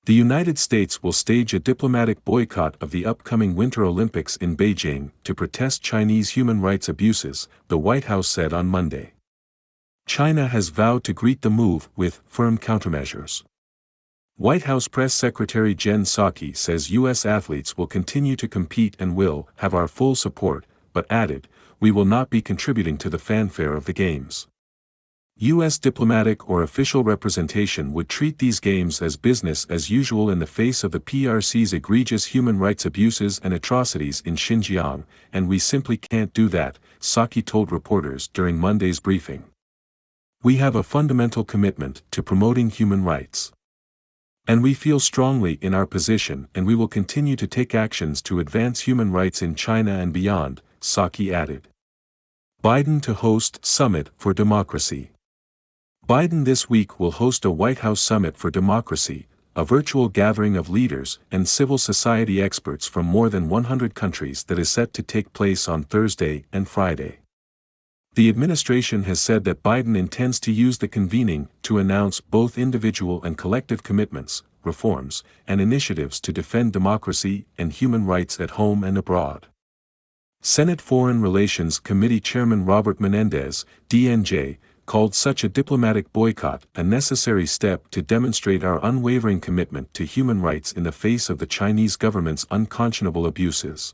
The United States will stage a diplomatic boycott of the upcoming Winter Olympics in Beijing to protest Chinese human rights abuses, the White House said on Monday. China has vowed to greet the move with firm countermeasures. White House Press Secretary Jen Psaki says U.S. athletes will continue to compete and will have our full support, but added, "We will not be contributing to the fanfare of the Games." U.S. diplomatic or official representation would treat these games as business as usual in the face of the PRC's egregious human rights abuses and atrocities in Xinjiang, and we simply can't do that, Psaki told reporters during Monday's briefing. "We have a fundamental commitment to promoting human rights. And we feel strongly in our position and we will continue to take actions to advance human rights in China and beyond," Psaki added. Biden to host Summit for Democracy. Biden this week will host a White House Summit for Democracy, a virtual gathering of leaders and civil society experts from more than 100 countries that is set to take place on Thursday and Friday. The administration has said that Biden intends to use the convening to announce both individual and collective commitments, reforms, and initiatives to defend democracy and human rights at home and abroad. Senate Foreign Relations Committee Chairman Robert Menendez, DNJ, called such a diplomatic boycott a necessary step to demonstrate our unwavering commitment to human rights in the face of the Chinese government's unconscionable abuses.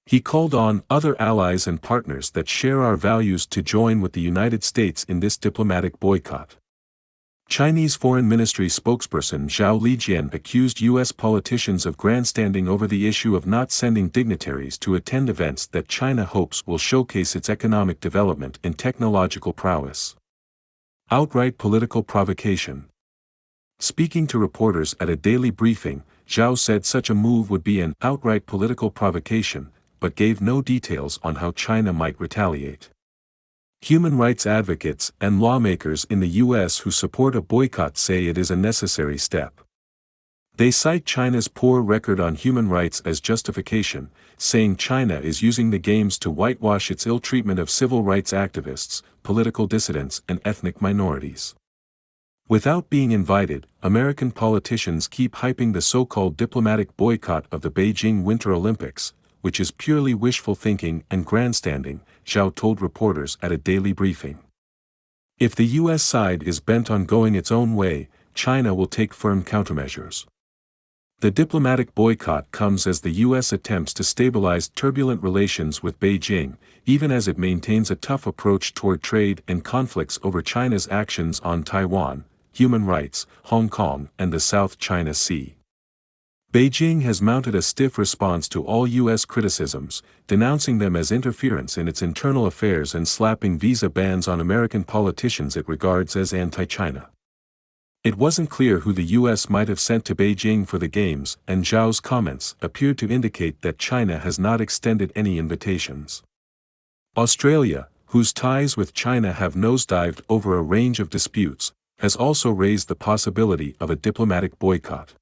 He called on other allies and partners that share our values to join with the United States in this diplomatic boycott. Chinese Foreign Ministry spokesperson Zhao Lijian accused U.S. politicians of grandstanding over the issue of not sending dignitaries to attend events that China hopes will showcase its economic development and technological prowess. Outright political provocation. Speaking to reporters at a daily briefing, Zhao said such a move would be an outright political provocation, but gave no details on how China might retaliate. Human rights advocates and lawmakers in the U.S. who support a boycott say it is a necessary step. They cite China's poor record on human rights as justification, saying China is using the Games to whitewash its ill treatment of civil rights activists, political dissidents, and ethnic minorities. Without being invited, American politicians keep hyping the so-called diplomatic boycott of the Beijing Winter Olympics, which is purely wishful thinking and grandstanding, Zhao told reporters at a daily briefing. If the U.S. side is bent on going its own way, China will take firm countermeasures. The diplomatic boycott comes as the U.S. attempts to stabilize turbulent relations with Beijing, even as it maintains a tough approach toward trade and conflicts over China's actions on Taiwan, human rights, Hong Kong, and the South China Sea. Beijing has mounted a stiff response to all U.S. criticisms, denouncing them as interference in its internal affairs and slapping visa bans on American politicians it regards as anti-China. It wasn't clear who the U.S. might have sent to Beijing for the Games, and Zhao's comments appeared to indicate that China has not extended any invitations. Australia, whose ties with China have nosedived over a range of disputes, has also raised the possibility of a diplomatic boycott.